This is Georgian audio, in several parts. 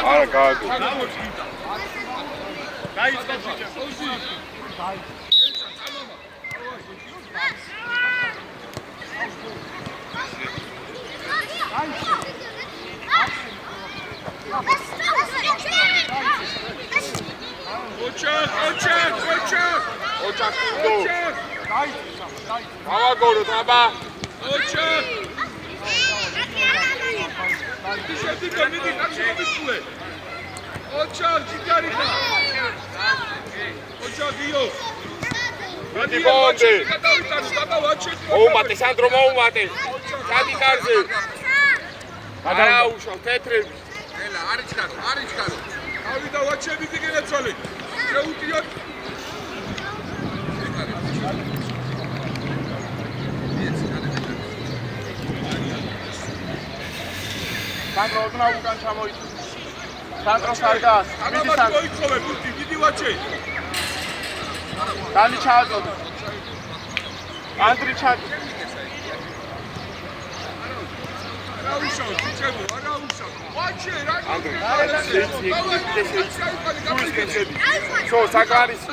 არა გააგო. ოჩაკ კუნდო. გავაგორო დაბა. ოჩაკ. ოჩაკ ჯიგარიხა. ოჩაკ იო. მიდი ბონდე. მოუმატე სანდრო მოუმატე. გადი კარზე. გადაუშავ თეთრები. ელა არიჩქარო. ავიდა ვაჩები დგენაცვალე. შეუტიოთ. სანდრო ოდნა უკან ჩამოიწვა. სანდრო სარგას. მიდი სანდრო. მოიწოვე ბუთი, მიდი ვაჩე. დალი ჩააწოდო. ანდრი ჩააწოდო. აუშავ, ჩიჩებო, აუშავ. ვაჩე, რა. ანდრი. შო, საკარის.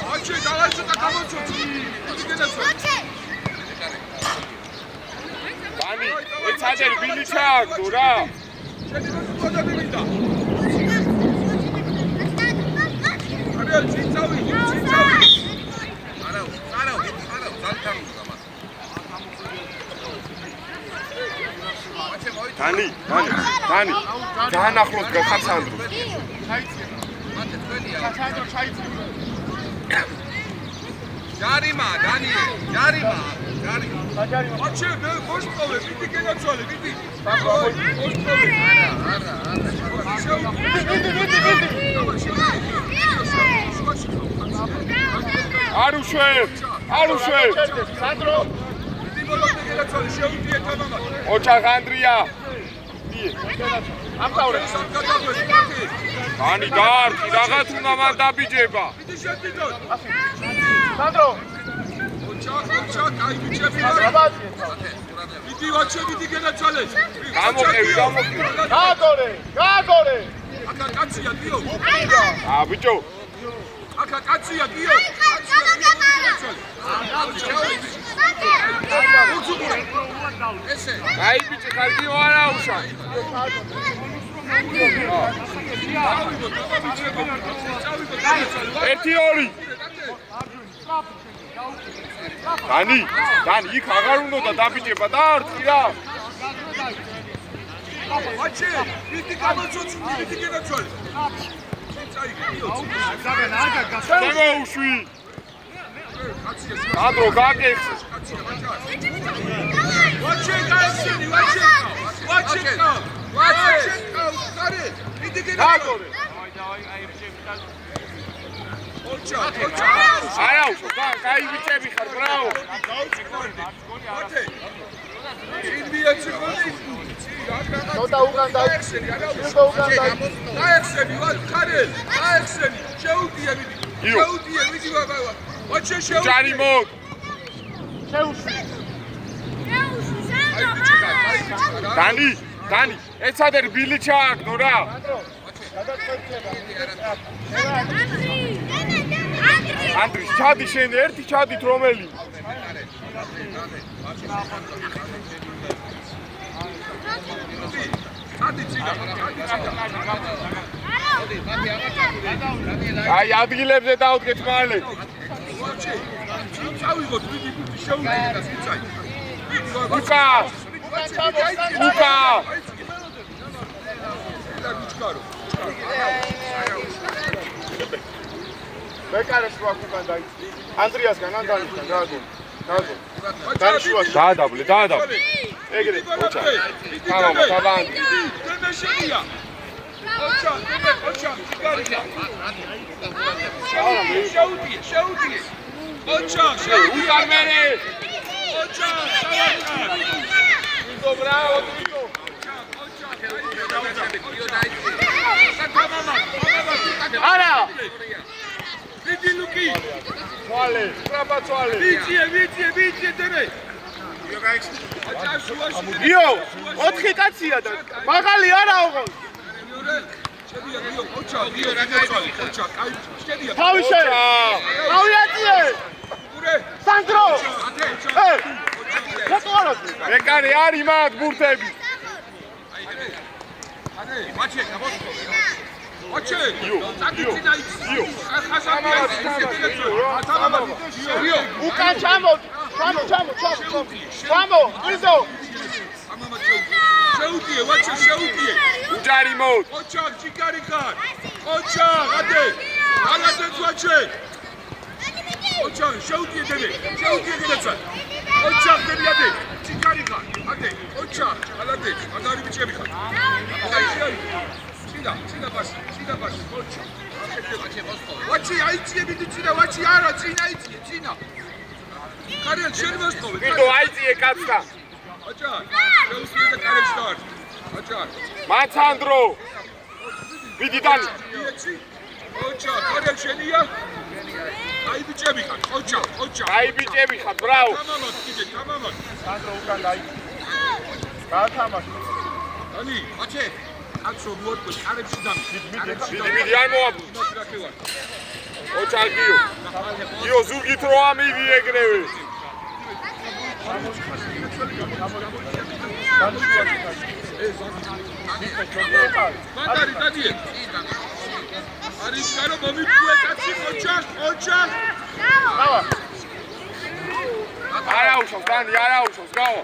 ვაჩე, დავაჭოტა გამოწოწი. ვაჩე. Dani, it's hard to be checked, ura. Dani. Jahan ახლოს გახარ სანდრო. ჯარიმა, დანიელ, ჯარიმა. აჩე, მოსწოვე, მიდი გენაცვალე, მიდი. მოსწოვე. არუშვე. სანდრო. მიდი მოლოდე გენაცვალე, შეუდიე თამამად. ოჩახ ანდრია. ამთავრე. ani გარკი, რაღაც უნდა მან დაბიჯება. მიდი შედიდო. სანდრო. ოჩახ, აი ბიჭები რა. მიდი ვაჩე, მიდი გენაცვალე. გამოყევი. გააგორე. აკა კაცია დიო. ბიჭო. აკა კაცია დიო. აი ბიჭი, კარგი ვარაუშა. ერთი ორი. Dani, იქ აღარ უნდა დაბიჯება და არწი რა. აჩე, მიდი გამოწოწი, მიდი გენაცვალე. შემოუშვი. ანდრო გაგეხს. ვაჩე გაიხსენი, ვაჩე. მიდი გენაცვალე. არაუშო, კაი ბიჭები ხარ, ბრავო. ცოტა უკან დაიხსენი, გაიხსენი, შეუდიე მიდი ბაბა. ვაჩე შეუდიე. ჯარი მოდ. შეუშვი. დანი, ეცადე რბილი ჩააგდო რა. ანდრი, ჩადი შენ ერთი ჩადით რომელი? აი ადგილებზე დავდგეთ მალე. ჩავიღოთ, მიდი შეუდგეთ და სიცაი. უკა. მეკარეს რო აქ უკან დაიწი. ანდრიასგან, ანდანიშგან, გააგო. დაადაბლე. ეგრე, ოჩა. თავანდი. დემეშენია. ოჩა, ჯიგარია. შეუდიე. ოჩა, უკან მერე. ოჩა, bravo, Tito. Ara! Vidi Luki! Soale, trapa soale! Vici, teme! იო, 4 კაცია და მაღალი არა ოღონდ. თავი შეე. თავი აწიე. სანდრო. მეკარი არის მათ ბურთები. უკან ჩამოდი. ჩამო, იზო. შეუდიე, ვაჩე შეუდიე. უჯარი მოდ. ოჩა, ჭიკარი ხარ. ოჩა, გადე. ალადეც ვაჩე. ოჩა, შეუდიე დები. შეუდიე გადაცა. ოჩა, დები ადე. ჭიკარი ხარ. ადე. ოჩა, ალადეც. მაგარი ბიჭები ხარ. ჩინა ბაში. ოჩა. ვაჩი აიწიე მიდი წინა, ვაჩი არა, წინა აიწიე, წინა. კარიან შენ მოსწოვე. ვიდო აიწიე კაცთა. ოჩა, შეუსწრე და კარებს დარ. ოჩა. მაცანდრო. ვიდიდან. ოჩა, კარიან შენია. აი ბიჭები ხარ, ოჩა. აი ბიჭები ხარ, ბრავო. თამამად კიდე, თამამად. სანდრო უკან დაი. გაათამაშე. ანი, აჩე. აცო მოწყვე, კარებში დამი. მიდი არ მოაბუ. ოჩა გიო. გიო ზურგით რო ამივი ეგრევე. მაგარი დადიე. არის გარო მომიწვე კაცი ოჩა. გავა. არაუშავს დანი, არაუშავს, გავა.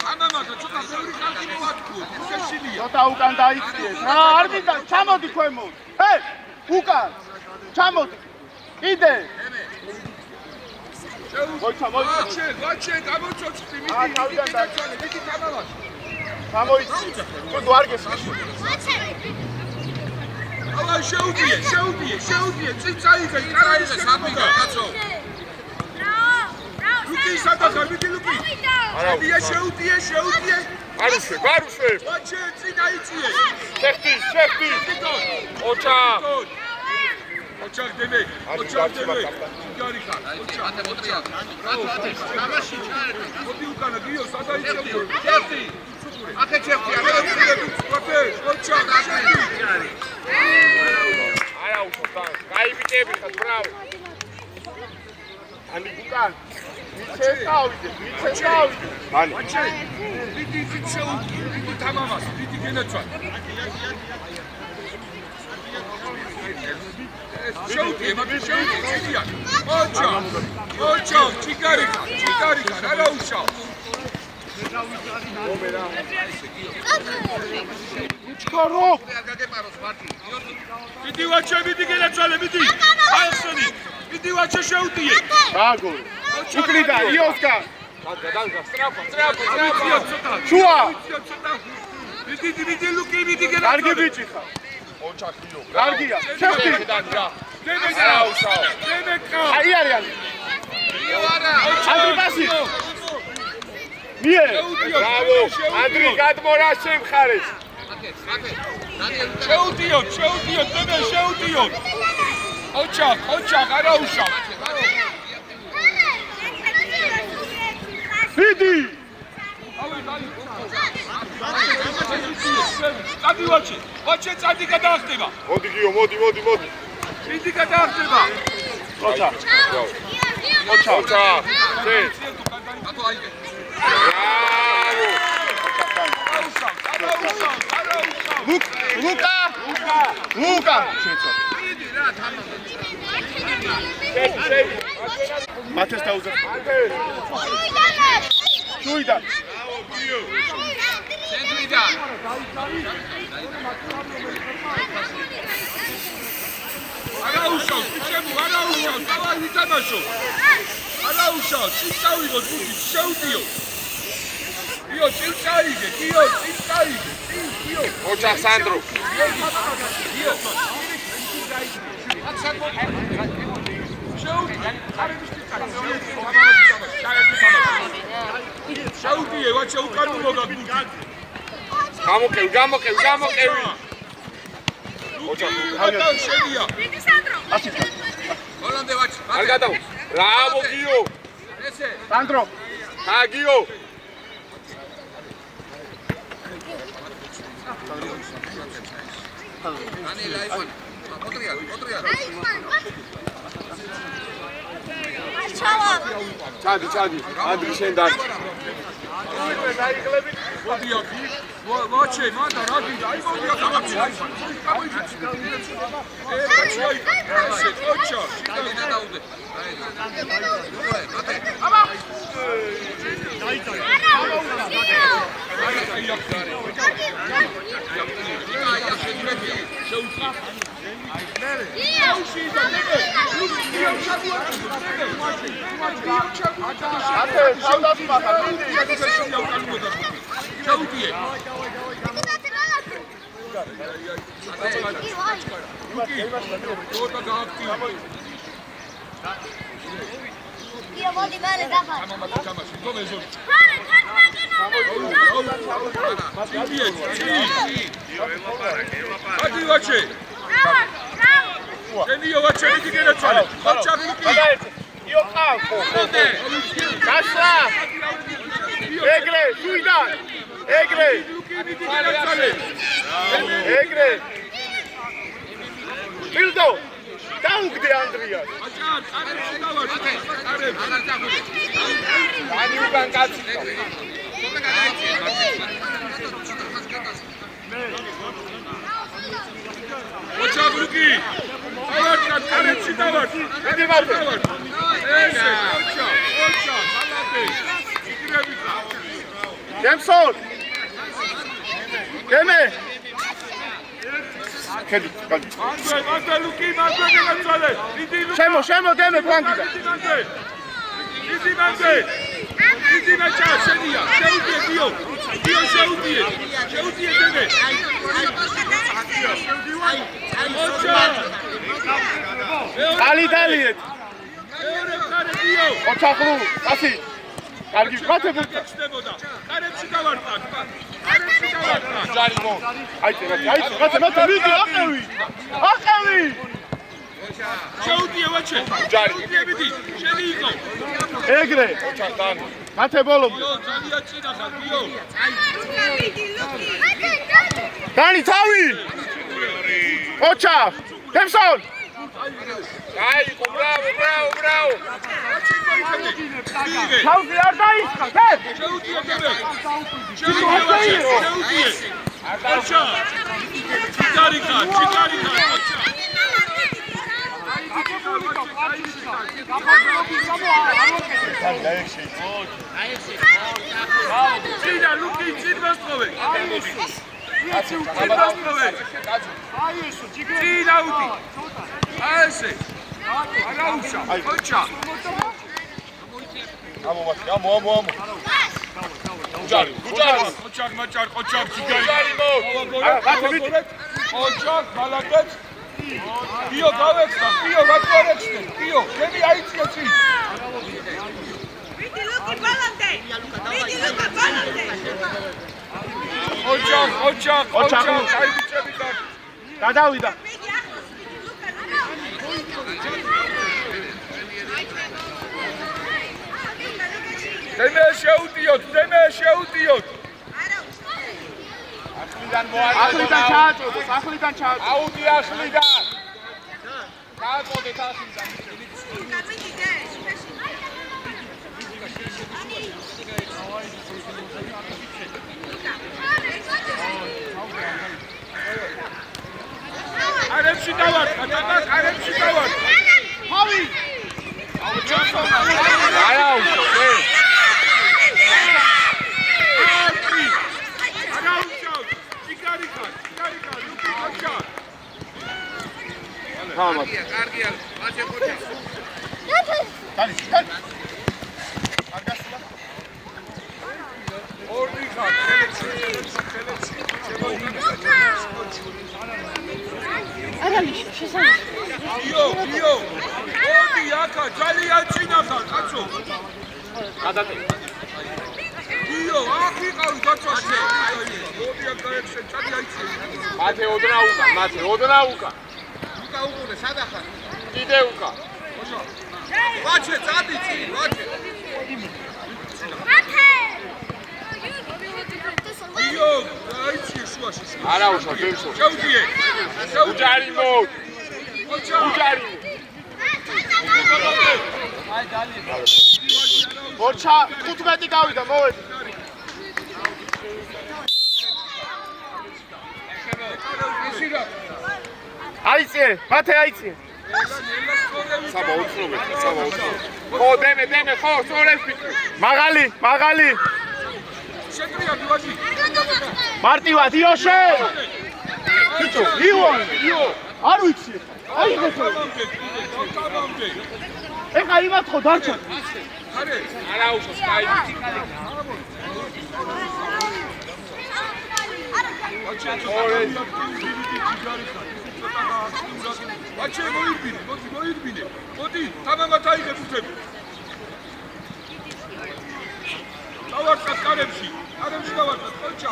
ამამადა ცოტა ბევრი ხალხი მოაწყო, ისეშილია. ცოტა უკან დაიწიე. არ მინდა, ჩამოდი ქვემოთ. უკან. ჩამოდი. კიდე. ვაჩე, გამოცოცხლი, მიდი თამამად. გამოიწი. თუ არ გესმის. ალა შეუდიე, წინ წაიღე, კარაიზე სამიგა, კაცო. ლუკი სადახარ, მიდი ლუკი. არაა, შეუდიე. ბარუშვე. ვაჩე, წინ აიწიე. შეხტი. ოჩა. ოჩა დები. გარი ხარ. ოჩა. გამაში ჩაერე. მოდი უკანა გიო, სადაიწევ. შეხტი. ახე შეხტი. ოჩა, არაუშავს დანი. კაი ბიჭები ხარ, ბრავო. ანი უკან. მიცესავიდე. ანი. ვაჩე, მიდი შეუდიე, მიდი თამამას, მიდი გენაცვალ. შეუდიე, წინია. ოჩა, ჭიკარი ხარ, არაუშავ. უჩქარო. მიდი ვაჩე, მიდი გენაცვალე, მიდი. აიხსენი. მიდი ვაჩე შეუდიე. ბაგო. უკრიდა იოსკა. დაგა, სტრაფა. შუა. მიდი ლუკი, მიდი გენაცვალე. კარგი ბიჭი ხარ. ოჩა კილო. კარგია. შეხტი. დემეკა. აი არის. ანდრიბასი. მიე. ბრავო. ანდრი გადმორა შემხარეს. შეუდიო, დემე შეუდიო. ოჩა, არაუშავ. მიდი. წადი ვაჩე წადი გადაახტება. მოდი გიო, მოდი. მიდი გადაახტება. ოჩა. შე. ატო აიგე. ბრავო. ლუკა. შეცვა. მიდი რა თამამად. შე. მათეს დაუძა. შუიდან. ბრავო გიო. ცენტრიდან. არაუშავ, დავაი ვიტანაშო. არაუშავ, წინ წავიღო ჯგუფი, შეუდიო. გიო, წინ წაიგე. ოჩა სანდრო. გიო. შეუდიე, ვაჩე უკან მოგაგული. გამოკევი. ოჩა, გადან შენია. მიდი სანდრო. ჰოლანდე ვაჩი. არ გადავა. ბრავო გიო. ეს სანდრო ჰაგიო ჩადი ანდრი შენ დარჩ მოდი აქ ვაჩე მანდა რა გინდა აი მოდი აქ ამაჩი ოჩა შიდა დაუდე აბა Io modi male da fare. Io faccio di che ragione? Faccia io campo cassa egre suida egre Bildo დაუგდე ანდრიასანი უკან კაცი ოჩა ბლუკი ავარდა კარებში დავარ დიდი მარტო ესე ოჩა ხალატე იგრებიკა ჯემსონ გემე ქედი მანდე ლუკი მანდე გეცვალე დიდი ლუკი შემო დემე ფლანგიდა დიდი მეჩა შენია შეუდიე დიო შეუდიე დემე დალიეთ მეორე ხარე დიო ოჩახლუ კაცი კარგი გათებულა კარებში გავარდა ჯარი მო აიწე კაცი მიდი აყევი შეუდიე ვაჩე ჯარი მიდი შენი იყო ეგრე ოჩახთან მათებოლო დიო ძალიან წინა ხარ დიო დანი თავი ოჩა თემსონ აი უბრაო თავი არ დაისხა ხე შეუდიე დემე შეუდიე ოჩა ჩიგარიკა ოჩა Cina, Luki, Cina, Strove. Cina, Uti. Aese. Arausha. Ocha. ამო ჯარი Ocha, Machar, Ocha, Chigari. ჯარი მო Ocha, Malaket. Pio, Gavexta. Pio, Ratkorexte. Pio, Kemi, Aitia, Cina. ოჩა აიბიჭები და გადავიდა დემე შეუდიოთ ახლიდან ჩააწოდეთ აუდი ახლიდან გააწოდეთ ახლიდან არებში დავარ ჰავი კარგია ვაჩე ხოჭა ორდი ხარ ხელებში არალიშო შესაძლოა დიო მოდი აქა ძალიან წინა ხარ კაცო გადატე დიო აქ იყავი გაწვაშე მოდი აქ გაექშე ჩადი აიცე მათე ოდნა უკა უკა უყურე სადა ხარ კიდე უკა ვაჩე წადი წინ ვაჩე იო, აიცი შუაში. არა უშო, დევსო. შეუდიე. უჯარი მოდ. ოჩა. უჯარი. ოჩა 15 გავიდა მოვედი აიცი მათე აიცი საბა უცნობე, საბა უცნობე. ხო, დემე, ხო, სწორებს ფიქრი. მაღალი შეტრია ბიوادي. მარტივად იოშე ბიჭო იო არ ვიცი აი გამამდე. ეხა იმათ ხო დარჩაარე. არა უშო, სკაი. ბაჩე მოირბინე, მოირბინე. მოდი, თამამად აიღებ უთები. დავარწათ კარებში დავარწათ, ყოჩა.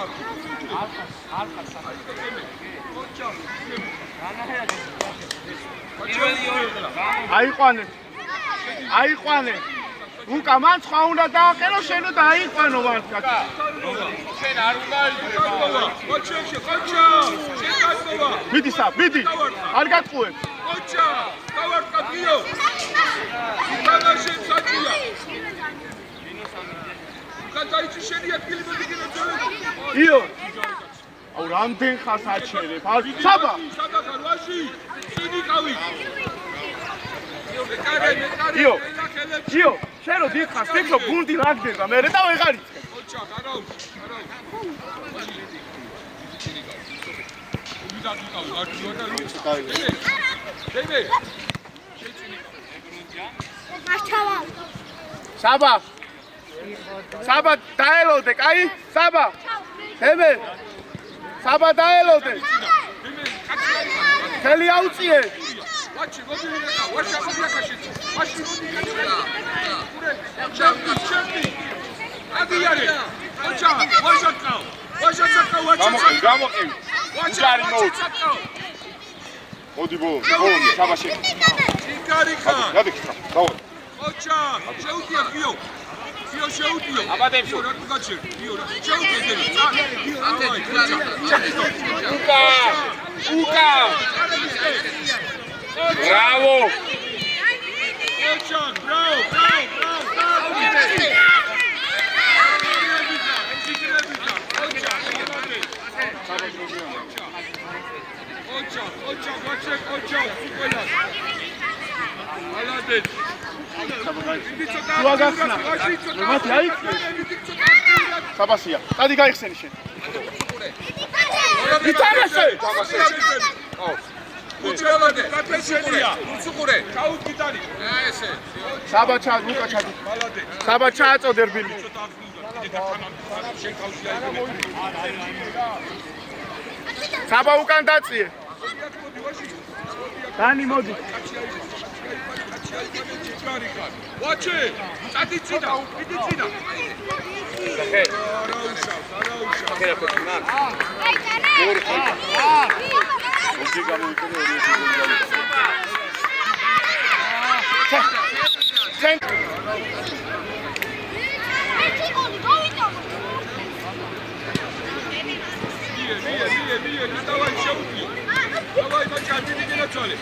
აიყვანე უკა მან სხვა უნდა დააყენო შენ უნდა აიყვანო მართლა შენ არ უნდა გასწოვა, ყოჩა, ყოჩა. შენ გასწოვა. მიდი არ გაწუებ ყოჩა, დავარწათ იო. თამაში საჭია. გადაიცი შენი ადგილი მოდიგინო ძოლები. იო აუ რამდენ ხას აჩერებ საბა სადახარ ვაში წინიკავი იო შენ რო დიხარ ფიქრო გუნდი რაგდება მე და ვეღარ იცი ოჩა გარაუ საბა დაელოდე კაი საბა ემე საბა დაელოდე ხელი აუწიე ვაჩი მოდინა ვაშა მოდიაკაში ვაში მოდიაკაში ჩემი ადიარე ოჩა ვაშაკავ ვაჩი გამოყევი უჯარი მოდ მოდი ბოლომდე საბაში იკარიკა გადიქცა დავა ოჩა შეუდია გიო შეუდიო აბადებსო რა გაგაჩერ გიო რა შეუდიე უკა ბრავო ოჩა ბრავო ოჩა ოჩა სუპერა ალადეთ ვაგახსნა მათი აიქცე საბასია დადი გაიხსენი შენ ითამაშე უჩელადე კაფეშენია უცუყურე ჩაუდგიტანი ესე საბა ჩა ლუკა ჩადი საბა ჩააწოდე რბილი საბა უკან დაწიე დანი მოდი ვაჩე წადი წინა მიდი წინა давай შეუძლიო давай ბაჭა მიდი გენაცვალე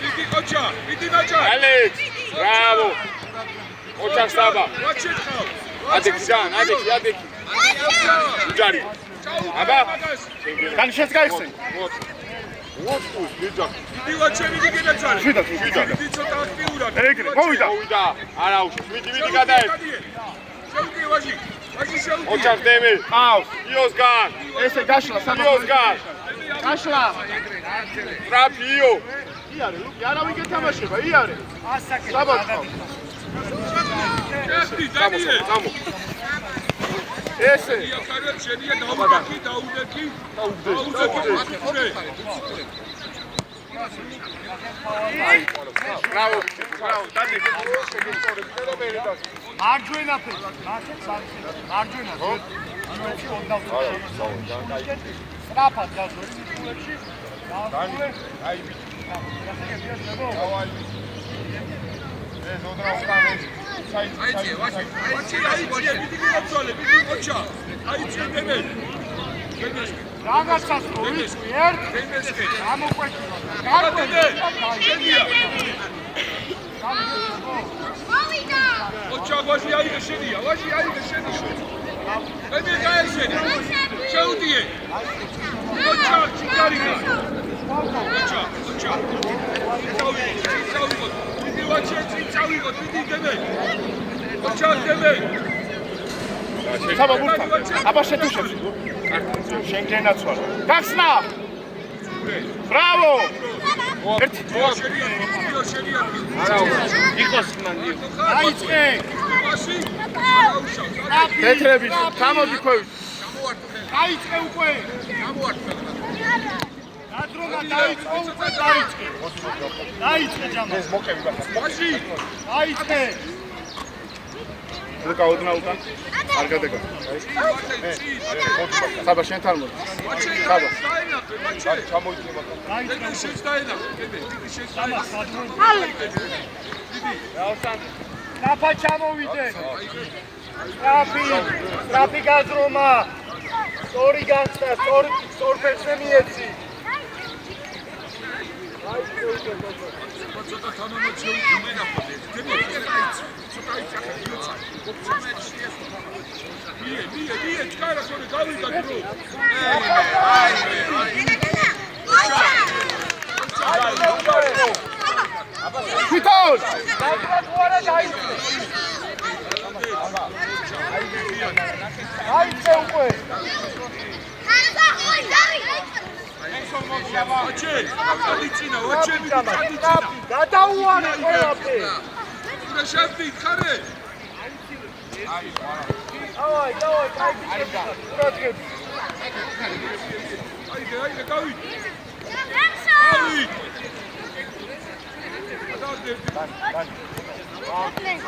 მიდი ყოჩა მიდი ბაჭა ალექს ბრავო ოჩა საბა ვაჩე ხავ ადექი უჯარი აბა დანი შენს გაიხსენ ვოტუ დიჯა მიდი ვაჩე მიდი გენაცვალე შვიდა მიდი ცოტა აქტიურად ეგრე მოვიდა არა უშოს მიდი გადაერ შეუძლიო ვაჟი შეუძლიო ოჩა დემი ყავს იოს გან ესე გაშლა იოს გან გაშლა ტრაფიო იარე ლუკი არავინ გეთამაშება იარე საბა ეხი დანიე გამო ესე იაკარე შენია დაუდექი დაუდექი ბრავო დადი მარჯვენა ფეხი მარჯვენა იმეჩი უნდა სტრაფად გაზორი მიწულებში აი ეს ოდრა უკან აიძიე, ვაჭი, აიძიე, მიდი გაცვალე, მიდი ოჩა. აიძიე დემე. რაღაცას რო ვიწყი ერთ გამოყვეთილო. გადადე. შენია. მოვიდა. ოჩა ვაჟი აიღე შენია, ვაჟი აიღე შენია. მე გაეშენე. შეუდიე. ოჩა, ჩიკარიკა. ოჩა. წავიღოთ. მიდი ვაჭი, წავიღოთ, მიდი დემე. ოჩა დემე. საბა ბურთა. აბა შეთუშებს. შენ გენაცვალე. გახსნა. ბრავო. ერთი. შენია. იყოს მანდი. დაიწყე. მაშინ. თეთრები გამოდი ქვევით. დაიწყე უკვე. ნადრომა დაიწყო უკვე დაიწყე. დაიწყე ჯამა. ეს მოკები გახსნა. მაშინ. დაიწყე. ლუკა ოდნაუტან. არ გადაგა. საბა შენ თან მოდი. საბა. ჩამოიწება. დაიწყე შენ დაინახე. დიდი შენ დაინახე. ნაფა ჩამოვიდე. ტრაფი გაზრომა. სწორი გახსნა, სწორ ფეხზე მიეცი. ცოტა თანამად შეუძლინა ხოლმე. ცოტა იცახე, მie, ჩქარა ხოლმე გავიდა დრო. თვითონ! დაიწყე დაიწყე. დაიწყე უკვე. ვაჩე, გადიცინა, ვაჩები, გადაუარე ყველაფერი. უნდა შევდით ხარე. დავაი, დაიწყე. ურათგები. აიგე, გავით.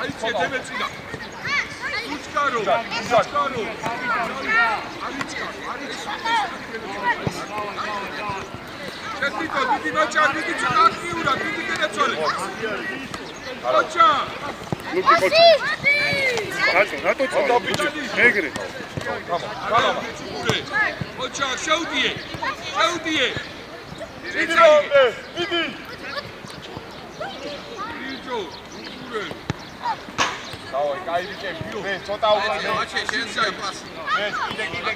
აიცე დემეცინა. უჩკარო. შეთიტო, დიდი ვაჭა, დიდი ცოტა აქტიურა, დიდი გადაცვალე. ოჩა. რატო წავდი? მეგრე. ოჩა, შეუდიე. დიდი. დავაი, კაი ბიჭები, მე ცოტა უყურე. ვაჩე, შენ საიპასი. მე კიდე.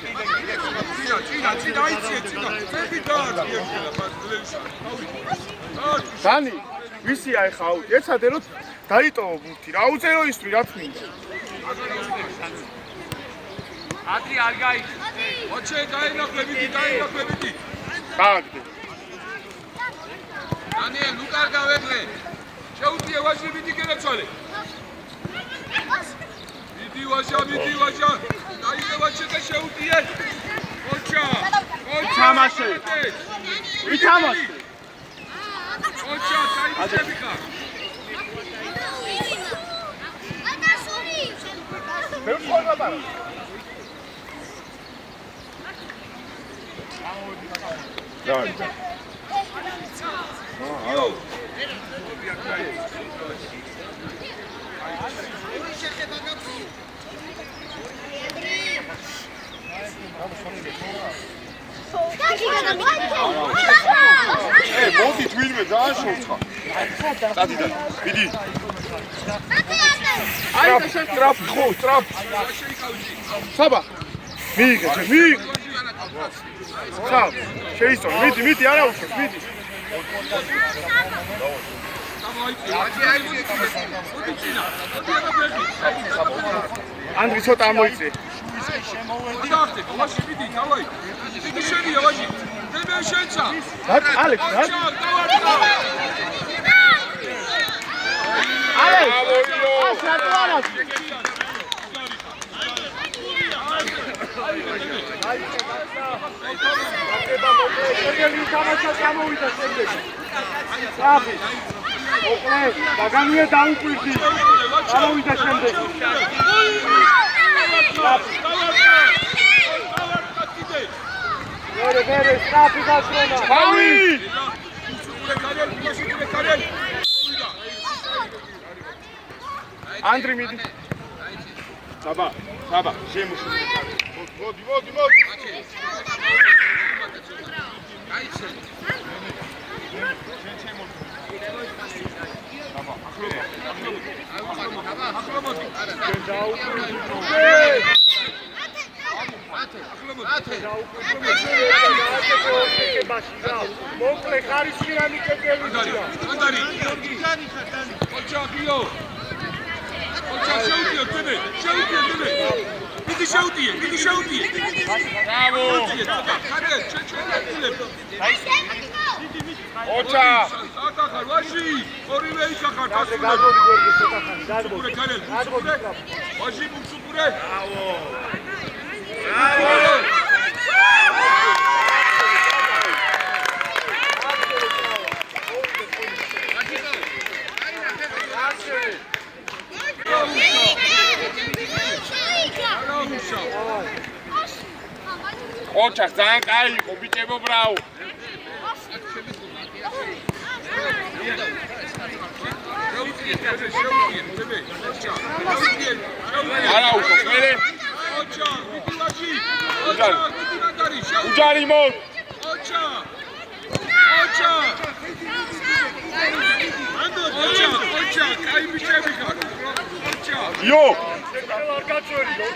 წინა, აიცე, წინა. წები დაარწია, ბაზლეიშა. დანი, ვისია ეხა აუდი? ეცადე რომ დაიტოვო ბურთი, რა უწერო ისვრი, რა თქმა. ადრე არ გაიწე. ოჩე, დაინახლებიდი. გააგდე. დანიელ, ნუ კარგა ვეღლე. შეუდიე ვაჟი, მიდი გენაცვალე. მიდი ვაჟა. დაიდე ვაჟი და შეუდიე. ოჩა. თამაშე. ვითამაშე. ოჩა, დაიჭები ხარ. მე ვქონდა ბარა. დავაი. იო. მოდი თვინმე დააშოცხა. წადიდა. მიდი. აი შენ ტრაპ. საბა. მიიღე. საბა. შეისწორ. მიდი, არა უშოს, მიდი. ანდრი ცოტა ამოიწე. ალექს, დაგანია დაუკვირდი. გამოვიდა შემდეგ. მერე სტრაფი გასრომა. თავი! ანდრი მიდი. საბა, შემოშული. მოდი. მოკლე ხარისხიანი კედელი. მიდი შეუდიე. ბრავო! ოჩა! ატახარ ვაში, ორივე ისახარ გაზი გაზოდი გორგი ცოტახანი, გაზბურე ქარელ, გაზბურე. ვაში ბუცუბურე. ოჩა ძალიან კაი იყო ბიჭებო ბრავო! არა უშო მერე ოჩა, მიდი ვაში. უჯარი მოდ! ოჩა, კაი ბიჭები ხარ. ოჩა. იო! არ გაწვერიო.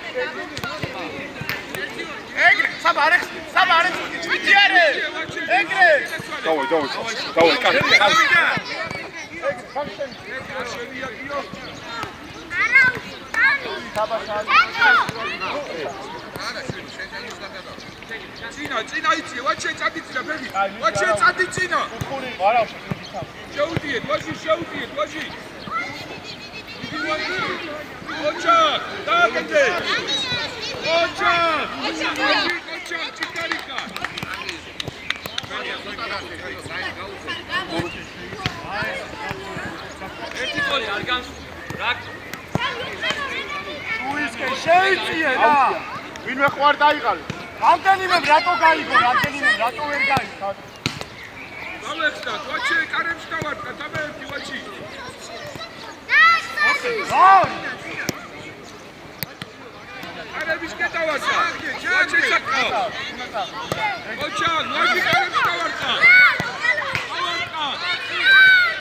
ეგრე, საბარეხ, ჩიტიარე. ეგრე. დავай, კაცი. წინა იცი, ვაჩე წადი წინა ფები. ვაჩე წადი წინა. არა, შეუდიეთ, ვაში. ოჩა, დააკეთე. ოჩა, ჩიკარიკა. ერთი გოლი არ განსურდა. უისკენ შეიწიე რა. ვინმე ხო არ დაიყალე. რამდენიმე რატო გაიგო, რატო ვერ გაიგო. გამეხსნა, ვაჩე კარებს დავარტყა, დამეერთი ვაჩი. კარების გადავარტყა. ვაჩე საკა. ოჩა, ვაჩი კარებს დავარტყა.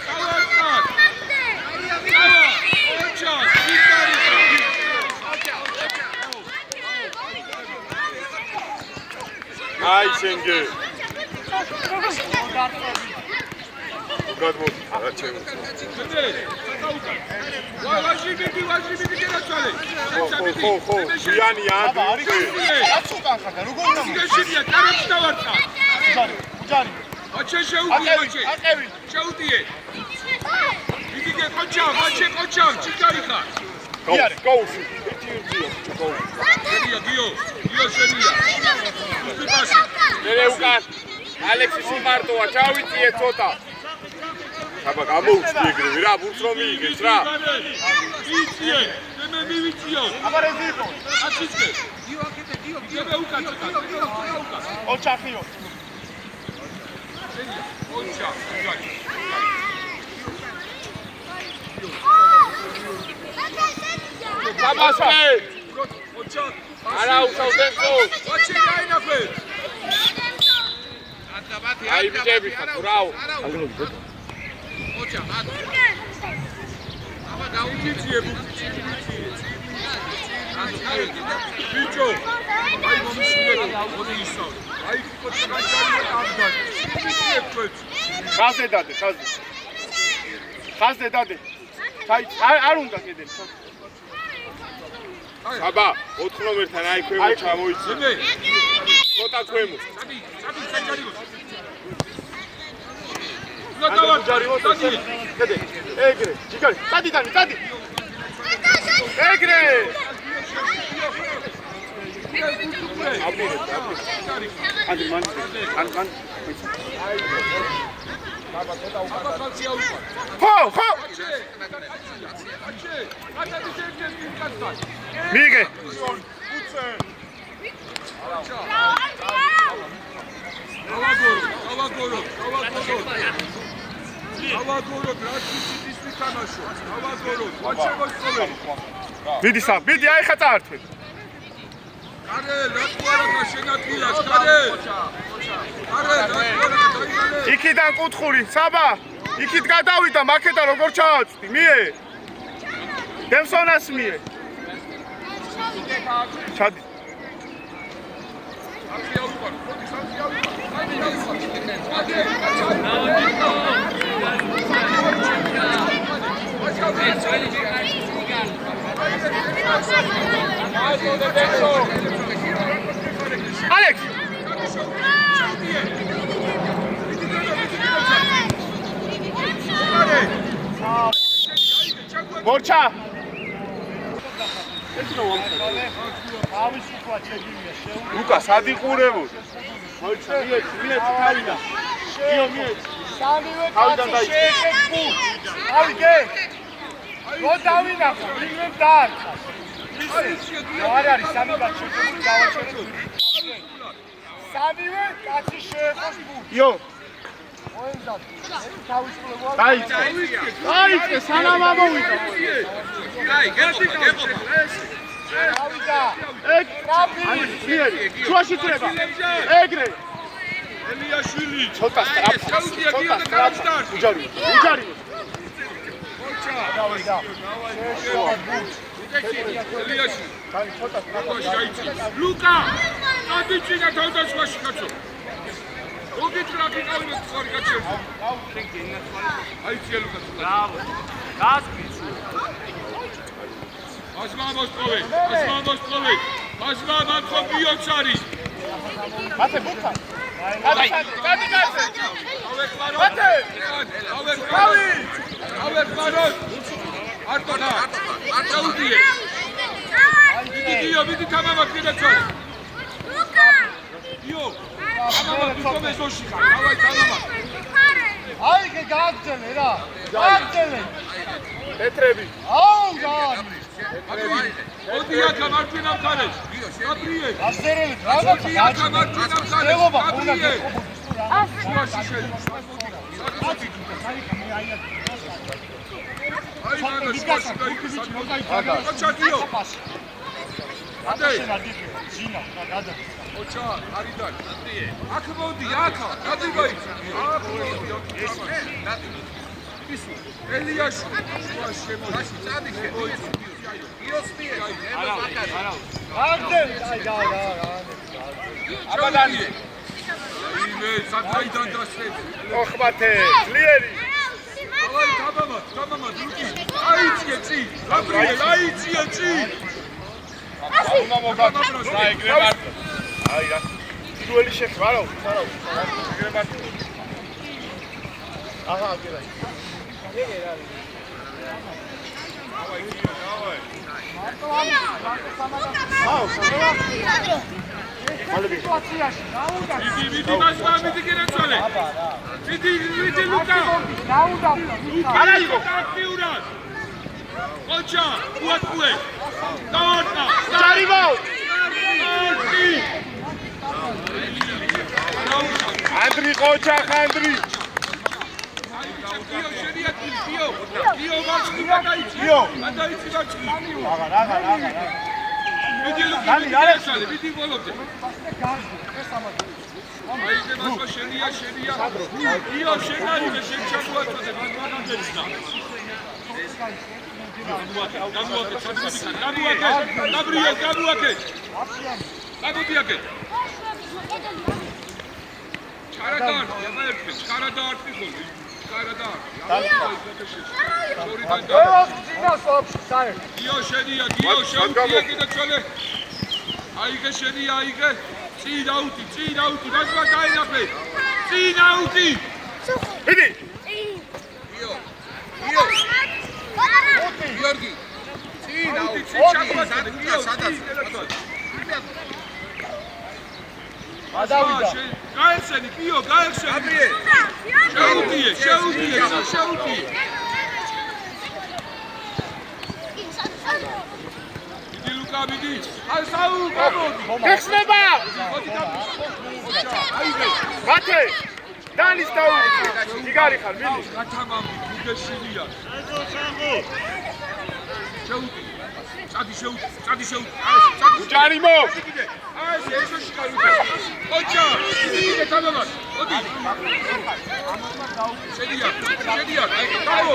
დავარტყა. ოჩა, ჩიკარიკა. აი შენგე. გადმოდი, რა ჩემო. ვაში მიდი გადაცვალე. ხო, ზიანი ანდრი. რაც უკან ხარ და როგორ უნდა გეშინია, კარებს დავარტყა. უჯარი. ოჩა შეუდიე, ვაჩე. აკევი. შეუდიე. მიდი გეკოჩა, ჩიკარიკა. გაუშვი. ერთიო. შენია, გიო შენია. მერე უკან ალექსის უმარტოა, ჩავიწიე ცოტა. აბა გამოუჩდი ეგრევე რა, ბურთს რომ მიიგეს რა. იციე, მე მივიციო. აბა რეზიკო. აციცე. გიო უკან. ოჩახიო. ოჩა. საბასკე. ოჩა. არა უშავდენო. ვაჩე გაინახე. აი ბიჭები ხარ, ბრავო. ოჩა, აბა დაუჭიე ბიჭო. აი მომიშილე, მოდი ისავ. აი კოჩა გაიგე. ხაზზე დადე. არ უნდა კედელი. აბა 4 ნომერთან აი ქვემო ჩამოიცი. ცოტა ქვემო. წადი, საჯარიო. გადავარჯარიო, წადი. ეგრე, ჩიკარი, წადი. ეგრე. ანდრი მან. ხო. მიგე. გავაგორო. ავაგოროთ, რაც ვიცით ის ვითამაშოთ. ავაგოროთ, ვაჩემოსწოლე. მიდი სამ, მიდი აი ხა წაართვე. კარე, რა თქმა შენაკვირას, კარე. კარე, რა თქმა დაიმალე. იქიდან კუთხური, საბა. იქით გადავიდა, მაქედა როგორ ჩააწვდი, მიე. დემსონას მიე. ჩადი. ალექს მორჩა ლუკა სად იყურებოდ მორჩა მიეც თავიდან იო მიეც სამივე კაცი შეეხებუ ავიგე რო დავინახო ვინმე დაარქა არ არის სამი კაცი დავაჩერეთ სამივე კაცი შეეხოს ბუ იო დაიწყე სანამ ამოვიდა აი გეტი გეყოფა ავიდა ეგ ტრაფი შუაში წრება ეგრე ელიაშვილი ცოტა სტრაფ უჯარი დავიდა ელიაშვილი ცოტა სტრაფ ლუკა ადიჩინა თავდასხმაში კაცო ოგით რა გიყავით ხარ კაცო აი ცია ლუკა ბრავო გასკის ასმა მოსწოვე ასმა მანხობიოც არის მათე ბუქა გადი გასე ავეხმაროთ არტონა არტაუდიე მიდი თამამა კიდეცვალე ლუკა იო თამამა თვითონ ესოში ხარ დავაი თამამა აი გე გააგზელე რა გააგზელე პეტრები აუ გააგზელე ოდი აქა მარჯვენა მხარეს გაბრიე გასერელი რაღაცა ოდი აქა მარჯვენა მხარეს გაბრიე შუაში შედი აი მანო შუაში გაიქცე ოჩატიო ადე ძინა გადა ოჩა არიდან აქ მოდი აქა გადიბაი აქ მოდი ის ელიაშო შუაში შემოდი წადი შემოიცი იოსპიე არა აგდენ აი და აბადანი იმე საკაიდან დასწრები ოხმათე ძლიერი აი თამამა დუკი აიციე წი გაბრიელ აიციე წი უნდა მოგაგაბროს აი ეგრე მარტო აი რა პირველი შეხება არა ეგრე მარტო აჰა აგერა ეგრე რა დავაი გიო დავაი მარტო მარტო სამაგა აუ სამაგა ალები სიტუაციაში დაუდა მიდი მასმა მიდი გერაცვალე მიდი ლუკა დაუდა არა იყო აქტიურად ოჩა უატყუე დაარტა ჯარიბო ანდრი ყოჩა ხანდრი გიო შედია გიო მაჩი გადაიციო მაჩი აღარ მიდი ლუკა მიდი ბოლობდე აი ეს მასა შედია გიო შედარიგე შეჩაგუათოზე მაგანდეცდა Gabriel. გადავიდა. გაიხსენი, კიო, გაიხსენი. შეუდიე. მიდი ლუკა, მიდი. აი საუ, გამოდი. გეხსნება. მოდი გამიშ. აიგე. მათე. დანის დაუგე. იგარი ხარ, მიდი. გათამამი გუდეშილია. შეუტი. წადი შეუტი. უჯარიმო. აი ესეში გავიდე. ოჩა, ისე თამამა. მოდი. შედია. გამო.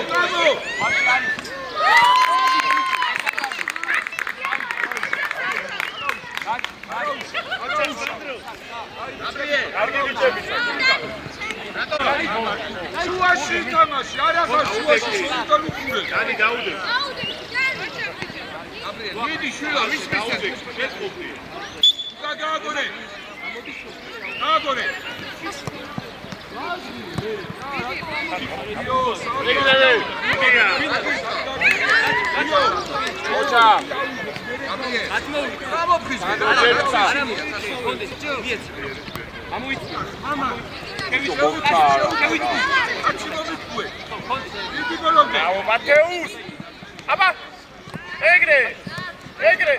კარგი ბიჭები. შუაში თამაში, არა ხარ შუაში, შუა მიყურე. დანი დაუდე. მიდი შვილა, ვის მისცე? გააგონე. ოჩა. აუ მათეუს. აბა ეგრე.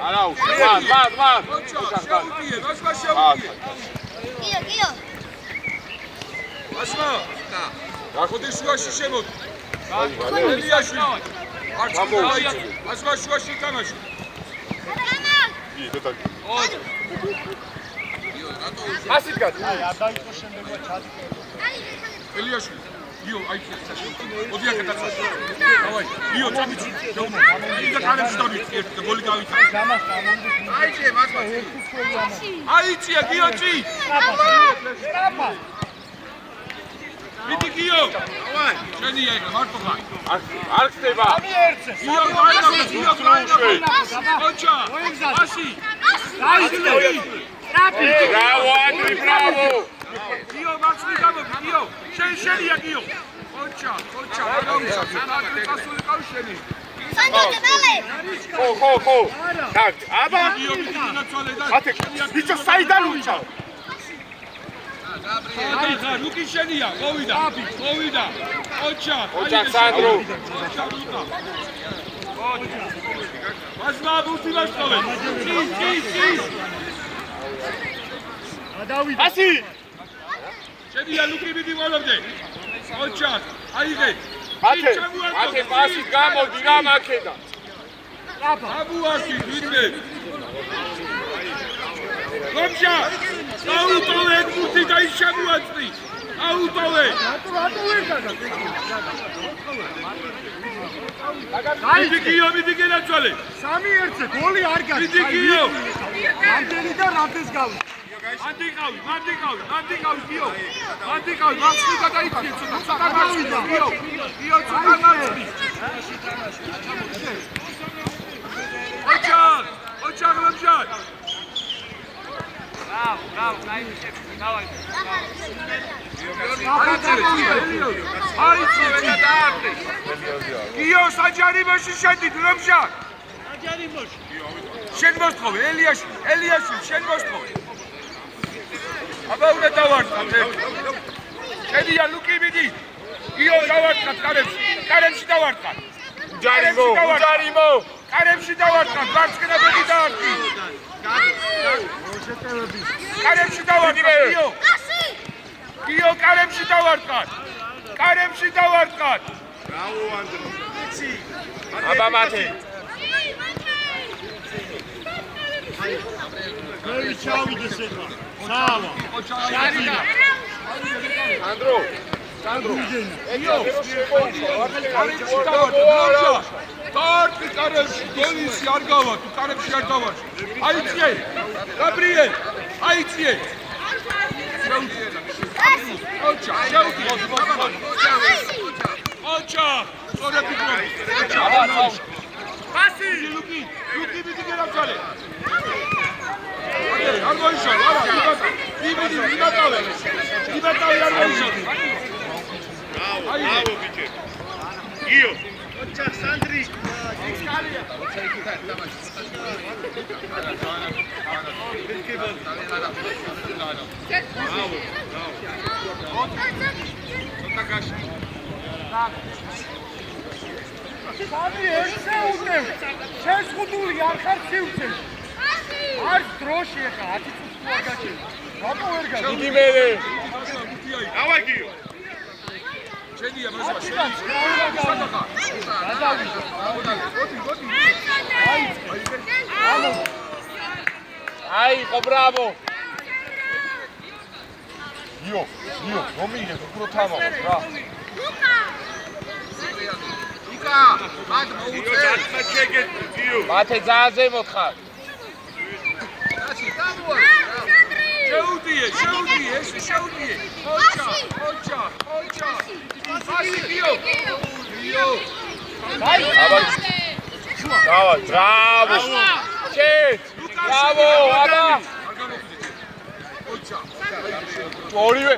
არა, მარ. შეუტიე, მასმა შეუტიე. გიო. მასმა. ხოდი შუაში შემოდი. ელიაშვილი. მასმა შუაში თამაში. ასით გადი. ელიაშვილი. გიო, აი მოდი აქ დაწვა. დავაი. გიო, წამიწი. და კარებს დამიწი, ერთი გოლი გავიწა. აიჭე, მასმა. აიჭე, გიო, ჭი. მიდი გიო. დავაი. შენი აი მარტო ხარ. არ ხდება. გიო, ოჩა. ასი. ბრავო, ანდრი, ბრავო. გიო, მაქსი გამოდი, გიო. შენია გიო. ოჩა, გადავისა, სანადრი გასული ყავს შენი. სანდრე მალე. ხო. так, აბა. გიო, მიდი განაცვალე და ათე, ბიჭო, საიდან უჩავ? აი ხა, ლუკი შენია, მოვიდა. ოჩა, სანდრო. მასმა ბუთი ვაშტოვე. ჭი. ასი. შენია ლუკი მიდი მოლობდე. ოჩა, აიღე. ათე პასით გამოდი რა მაქედა. აბუაში, ვიდმე. რომშა, აუტოვე ბუთი და ის შემოაწრი. აუტოვე. მიდი გიო, მიდი განაცვალე. 3-1-ზე გოლი არ გაქვს. მიდი გიო. რამდენი და რამდენს გავი? მანდიყავი, გიო. მანდიყავი, მაქსი გადაიწიე ცოტა გავიდა. გიო, ცოტა მაქსი. ოჩა, რომშა. Bravo, davai. Gio, საჯარიმოში შედით, რომშა? საჯარიმოში. შენ მოსთხოვე, ელიაშვილი, შენ მოსთხოვე. აბა უნდა დავარდყავ. შედია ლუკი მიდი. გიო, დავარდყავ კარებში დავარდყავ. უჯარიმო. კარებში დავარდყავ, ვარცხნაბები დავარდყი. კარებში დავარდყავ, გიო. გიო, კარებში დავარდყავ. ბრავო, ანდრო. აბა მათე. მე ჩავიდე სემა. სავა. სანდრო. გიო, კარებში დავარდყავ. Tarti karemში, გოლისი არ გავა, თუ კარებში არ დავარში. აიწიე. გაბრიელ. აიწიე. ოჩა, ოჩა. სწორად იკრები. პასი. ლუკი მიდი გერაცვალე. არ მოიშალე, არა, იბატავე არ მოიშალე. ბრავო, ბიჭე. გიო. ოჩა, სანდრი. სამი ერთზე უდევ. შეზღუდული არ ხარ სივრცე. არ დროში ხა 10 წუთი არ გაჩერდა. რატო ვერ გაჩერდა? დიდი მერე. აი. დავა გიო. შენია მასა, შენია. სადახა. აი, ხო ბრავო. გიო, მომიგე, უფრო თამამო რა. იკა, მაგ მოუწე. გიო. მათე ძალზე მოთხარ. შეუდიე, ეს შეუდიე. ოჩა. ასი გიო. დავა, ბრავო. ჩე. ბრავო, აბა. ოჩა. ორივე.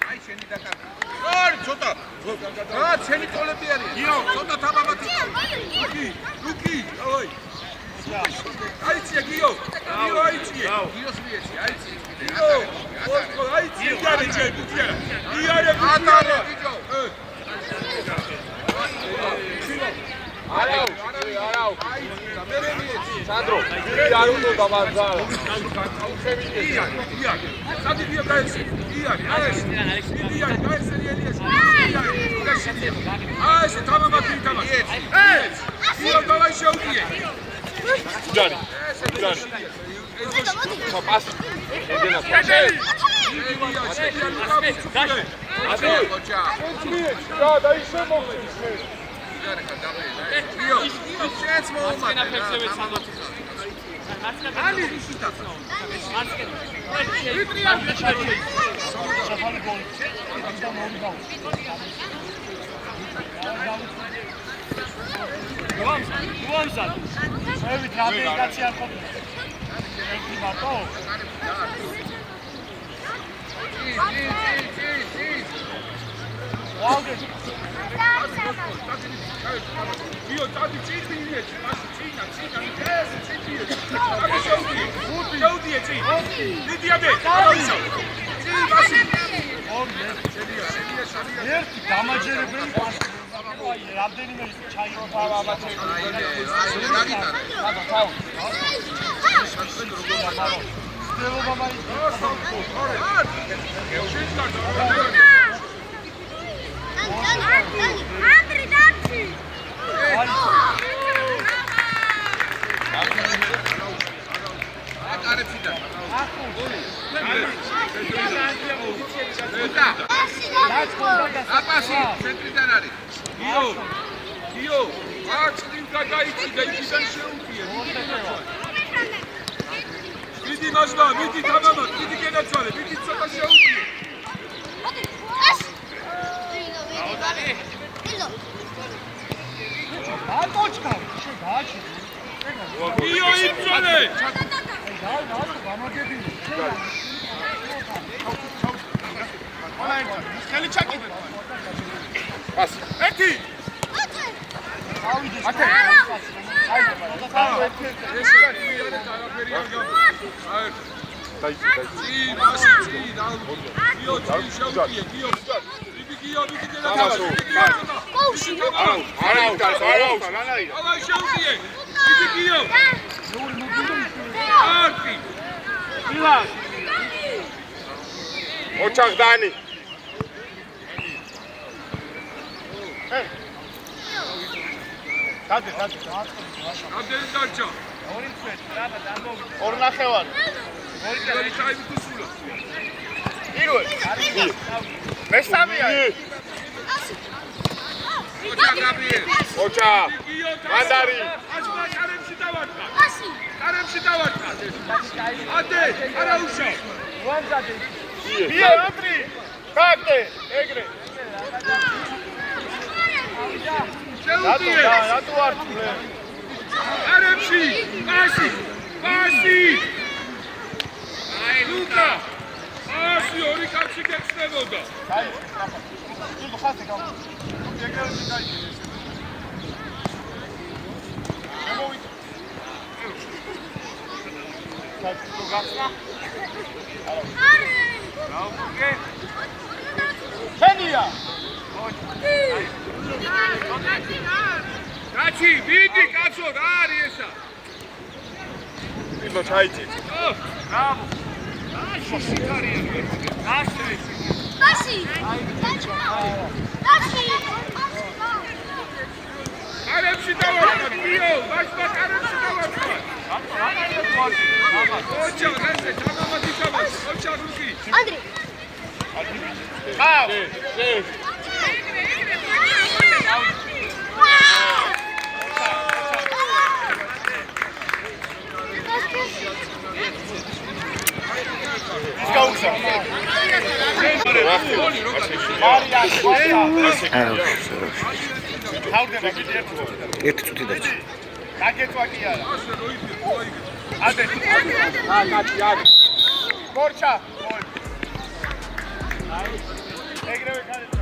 აი შენი დაკარგა. ორი ცოტა. რა, შენი ტოლები არის. გიო, ცოტა თამამად. ლუკი, დავაი. აიციე გიო. აიციე. გიოს მიეცი, აიციე. გიო. აიციე გარი ჯები, გიარა. გიარა, გიო. არაუ. მერე მიეცი. სანდრო, იგი არ უნდა დამაძალო. სადი გიო გაეცი. იანი, ეს. იანი, გაეცი ელიას. ეს თამამად ითამაშ. ეს. გიო დავაი შეუდიე. ჯანი. პასი. ეგენა პასი. აბა, ოჩა. რა დაიშე მოხდეს მე. გიო, შეც მოუმატე. ალი ისიტა. შევით რა მეგაცი არ ყოფილა. ერთი მარტო. ვაუგე. გიო, დადი წინი მიეცი, მასი წინა, ეს წინი. აბა შეუდიე, წინ. დიდიადე, დაიცა. წინ მასი. ერთი დამაჯერებელი პასი. აი, რამდენიმე ჩაიოთა აბა აპასი, ცენტრიდან არის. გიო, აწინ გადაიცი და იქიდან შეუძიე. მიდი მასლა, მიდი თამამად, მიდი გენაცვალე, მიდი ცოტა შეუძიე. ატოჩკა, შეგაჩი. გიო იბრძოლე. გამაგებინე. ხელი ჩაკიდე. პასი. ერთი. ავიდეს. ათე. აი, ეს არის არაფერი არ გავა. აი. დაიჭი. ი, მასი, გიო, შეუძიე, გიო. გიო, მიდი გენაცვალე. არაუ. აბა შეუძიე. მიდი გიო. არტი. მილან. ოჩახდანი. დადი. ამდენი დარჩა. ორ ნახევარი. ორი ტაიმი თუ სულა. პირველი. მესამეა. ოჩა გაბრიელ. ოჩა. გიო, მანდარი. აჩმა კარემში დავარტყა. კარემში დავარტყა. ადე, არა უშავ. ვანზადე. ბიე ატრი. კაკტე, ეგრე. შეუძიე. რატო არ თვლე? კარემში. პასი. აი, ლუკა. პასი ორი კაცი გეცნებოდა. აი, თუ ხასე გავა. ეგრე დაიჭირე. შემოვიდე. თუ გახსნა? რაუკე. შენია. კაცი, მიდი კაცო, რა არის ესა? იმო ჩაიჭი. ბრავო. აი, შიშიკარია. გასწრე. Dashi! Dashi! კარებში დავარქვა, დიო, ვაშვა კარებში დავარქვა. ოჩა, გასე, ჩამამადი ჩამას, ოჩა რუკი. Andri! ხავ ის გაუგზა მარია თავდება კიდე ერთი წუთი დარჩა. გაგეწვა კი არა ასე როიფი, როიფი. ადე მორჩა ეგრევე ხარ